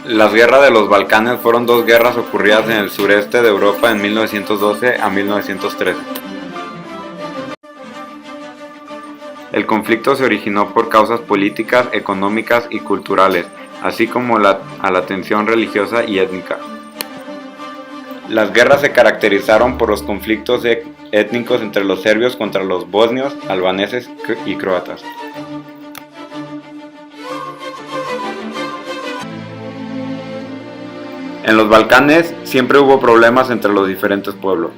Las guerras de los Balcanes fueron dos guerras ocurridas en el sureste de Europa en 1912 a 1913. El conflicto se originó por causas políticas, económicas y culturales, así como a la tensión religiosa y étnica. Las guerras se caracterizaron por los conflictos étnicos entre los serbios contra los bosnios, albaneses y croatas. En los Balcanes siempre hubo problemas entre los diferentes pueblos.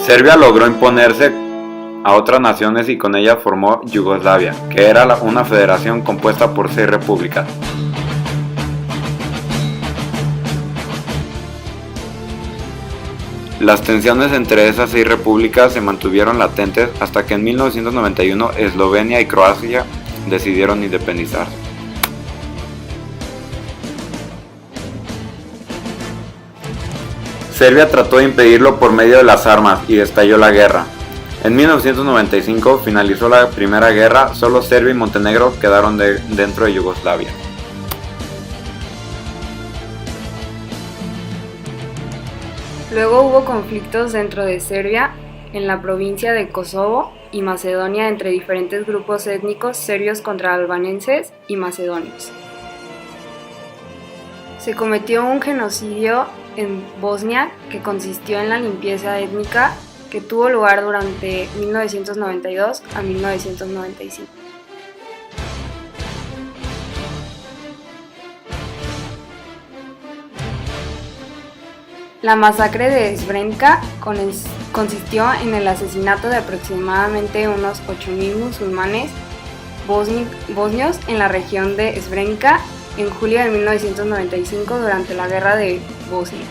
Serbia logró imponerse a otras naciones y con ella formó Yugoslavia, que era una federación compuesta por 6 repúblicas. Las tensiones entre esas 6 repúblicas se mantuvieron latentes hasta que en 1991 Eslovenia y Croacia decidieron independizarse. Serbia trató de impedirlo por medio de las armas y estalló la guerra. En 1995 finalizó la Primera Guerra, solo Serbia y Montenegro quedaron dentro de Yugoslavia. Luego hubo conflictos dentro de Serbia, en la provincia de Kosovo y Macedonia entre diferentes grupos étnicos serbios contra albaneses y macedonios. Se cometió un genocidio en Bosnia que consistió en la limpieza étnica que tuvo lugar durante 1992 a 1995. La masacre de Srebrenica consistió en el asesinato de aproximadamente unos 8.000 musulmanes bosnios en la región de Srebrenica en julio de 1995 durante la Guerra de Bosnia.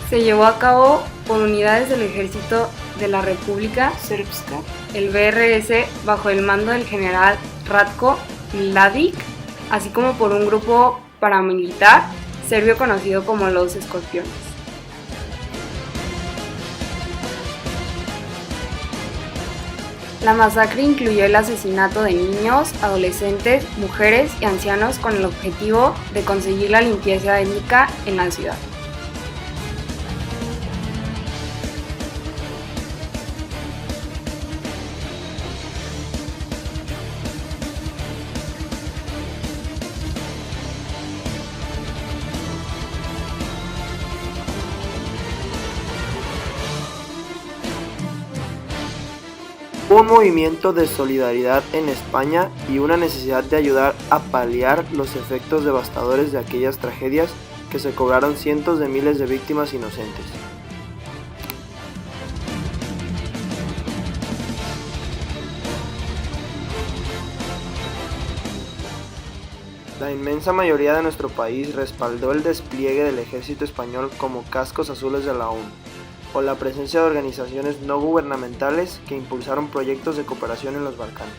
Se llevó a cabo por unidades del Ejército de la República Srpska, el BRS, bajo el mando del general Ratko Mladić, así como por un grupo paramilitar serbio conocido como los Escorpiones. La masacre incluyó el asesinato de niños, adolescentes, mujeres y ancianos con el objetivo de conseguir la limpieza étnica en la ciudad. Un movimiento de solidaridad en España y una necesidad de ayudar a paliar los efectos devastadores de aquellas tragedias que se cobraron cientos de miles de víctimas inocentes. La inmensa mayoría de nuestro país respaldó el despliegue del ejército español como cascos azules de la ONU, o la presencia de organizaciones no gubernamentales que impulsaron proyectos de cooperación en los Balcanes.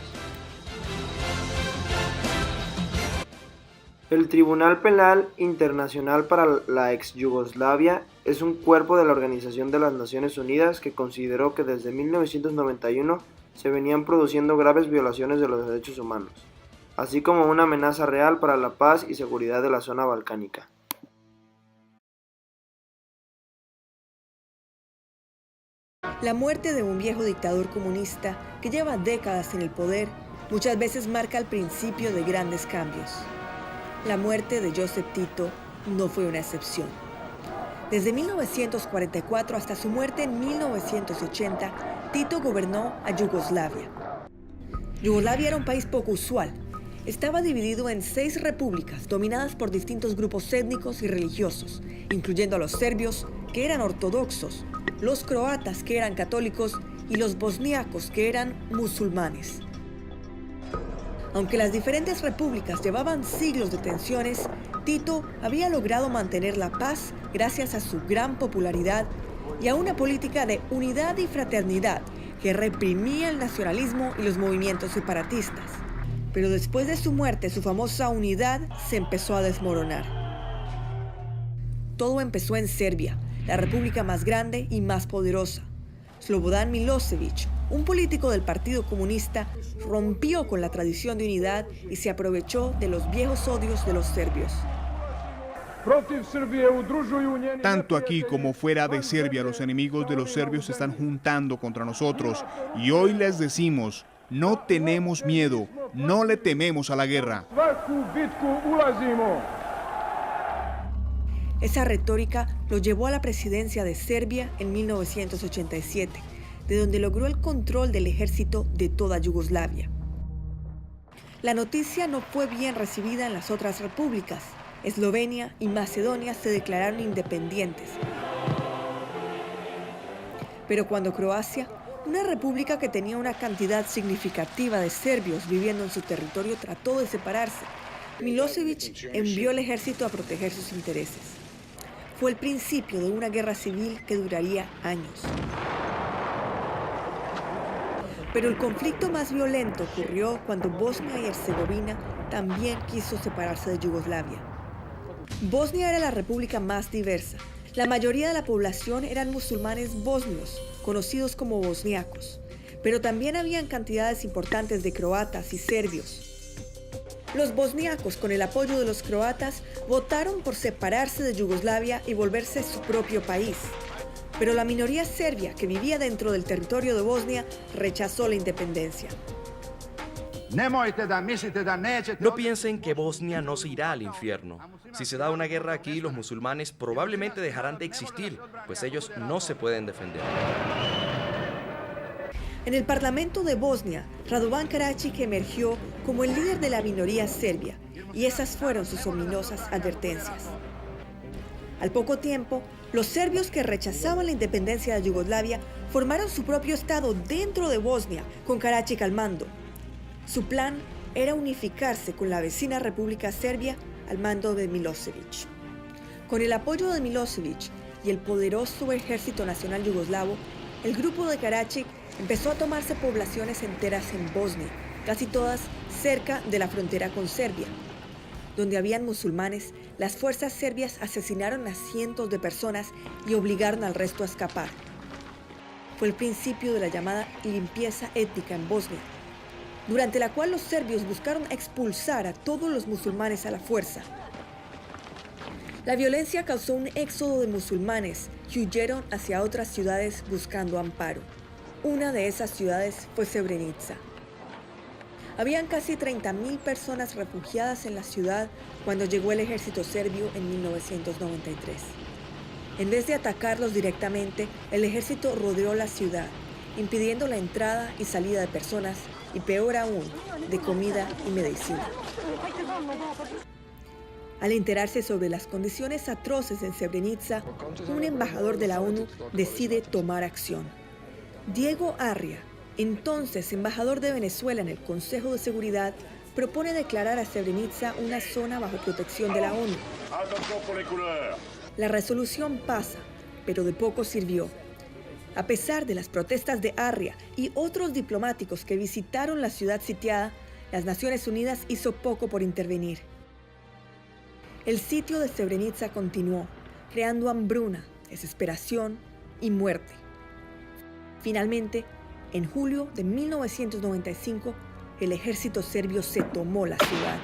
El Tribunal Penal Internacional para la ex-Yugoslavia es un cuerpo de la Organización de las Naciones Unidas que consideró que desde 1991 se venían produciendo graves violaciones de los derechos humanos, así como una amenaza real para la paz y seguridad de la zona balcánica. La muerte de un viejo dictador comunista que lleva décadas en el poder muchas veces marca el principio de grandes cambios. La muerte de Josep Tito no fue una excepción. Desde 1944 hasta su muerte en 1980, Tito gobernó a Yugoslavia. Yugoslavia era un país poco usual. Estaba dividido en 6 repúblicas dominadas por distintos grupos étnicos y religiosos, incluyendo a los serbios, que eran ortodoxos, los croatas, que eran católicos, y los bosníacos, que eran musulmanes. Aunque las diferentes repúblicas llevaban siglos de tensiones, Tito había logrado mantener la paz gracias a su gran popularidad y a una política de unidad y fraternidad que reprimía el nacionalismo y los movimientos separatistas. Pero después de su muerte, su famosa unidad se empezó a desmoronar. Todo empezó en Serbia, la república más grande y más poderosa. Slobodan Milošević, un político del Partido Comunista, rompió con la tradición de unidad y se aprovechó de los viejos odios de los serbios. Tanto aquí como fuera de Serbia, los enemigos de los serbios se están juntando contra nosotros. Y hoy les decimos, no tenemos miedo, no le tememos a la guerra. Esa retórica lo llevó a la presidencia de Serbia en 1987, de donde logró el control del ejército de toda Yugoslavia. La noticia no fue bien recibida en las otras repúblicas. Eslovenia y Macedonia se declararon independientes. Pero cuando Croacia, una república que tenía una cantidad significativa de serbios viviendo en su territorio, trató de separarse, Milošević envió el ejército a proteger sus intereses. Fue el principio de una guerra civil que duraría años. Pero el conflicto más violento ocurrió cuando Bosnia y Herzegovina también quiso separarse de Yugoslavia. Bosnia era la república más diversa. La mayoría de la población eran musulmanes bosnios, conocidos como bosniacos, pero también habían cantidades importantes de croatas y serbios. Los bosniacos, con el apoyo de los croatas, votaron por separarse de Yugoslavia y volverse su propio país. Pero la minoría serbia que vivía dentro del territorio de Bosnia rechazó la independencia. No piensen que Bosnia no se irá al infierno. Si se da una guerra aquí, los musulmanes probablemente dejarán de existir, pues ellos no se pueden defender. En el Parlamento de Bosnia, Radovan Karadzic emergió como el líder de la minoría serbia, y esas fueron sus ominosas advertencias. Al poco tiempo, los serbios que rechazaban la independencia de Yugoslavia formaron su propio estado dentro de Bosnia, con Karadzic al mando. Su plan era unificarse con la vecina República Serbia al mando de Milošević. Con el apoyo de Milošević y el poderoso Ejército Nacional Yugoslavo, el grupo de Karadzic empezó a tomarse poblaciones enteras en Bosnia, casi todas cerca de la frontera con Serbia. Donde habían musulmanes, las fuerzas serbias asesinaron a cientos de personas y obligaron al resto a escapar. Fue el principio de la llamada limpieza étnica en Bosnia, durante la cual los serbios buscaron expulsar a todos los musulmanes a la fuerza. La violencia causó un éxodo de musulmanes que huyeron hacia otras ciudades buscando amparo. Una de esas ciudades fue Srebrenica. Habían casi 30.000 personas refugiadas en la ciudad cuando llegó el ejército serbio en 1993. En vez de atacarlos directamente, el ejército rodeó la ciudad, impidiendo la entrada y salida de personas y, peor aún, de comida y medicina. Al enterarse sobre las condiciones atroces en Srebrenica, un embajador de la ONU decide tomar acción. Diego Arria, entonces embajador de Venezuela en el Consejo de Seguridad, propone declarar a Srebrenica una zona bajo protección de la ONU. La resolución pasa, pero de poco sirvió. A pesar de las protestas de Arria y otros diplomáticos que visitaron la ciudad sitiada, las Naciones Unidas hizo poco por intervenir. El sitio de Srebrenica continuó, creando hambruna, desesperación y muerte. Finalmente, en julio de 1995, el ejército serbio se tomó la ciudad.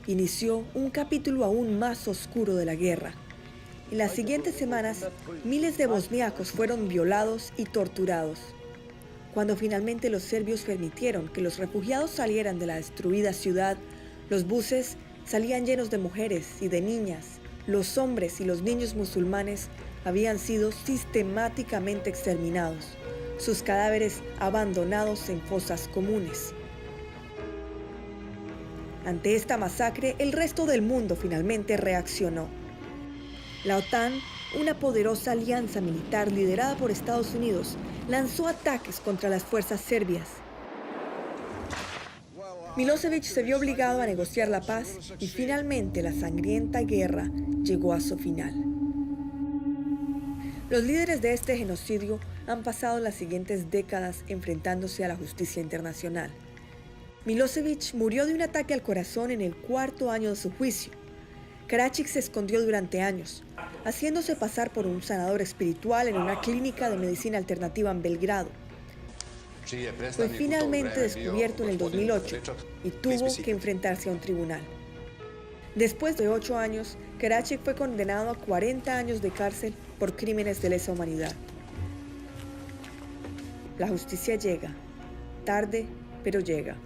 Inició un capítulo aún más oscuro de la guerra. En las siguientes semanas, miles de bosniacos fueron violados y torturados. Cuando finalmente los serbios permitieron que los refugiados salieran de la destruida ciudad, los buses salían llenos de mujeres y de niñas. Los hombres y los niños musulmanes habían sido sistemáticamente exterminados, sus cadáveres abandonados en fosas comunes. Ante esta masacre, el resto del mundo finalmente reaccionó. La OTAN, una poderosa alianza militar liderada por Estados Unidos, lanzó ataques contra las fuerzas serbias. Milošević se vio obligado a negociar la paz y finalmente la sangrienta guerra llegó a su final. Los líderes de este genocidio han pasado las siguientes décadas enfrentándose a la justicia internacional. Milošević murió de un ataque al corazón en el 4º año de su juicio. Karadzic se escondió durante años. haciéndose pasar por un sanador espiritual en una clínica de medicina alternativa en Belgrado. Fue finalmente descubierto en el 2008 y tuvo que enfrentarse a un tribunal. Después de 8 años, Karadzic fue condenado a 40 años de cárcel por crímenes de lesa humanidad. La justicia llega, tarde, pero llega.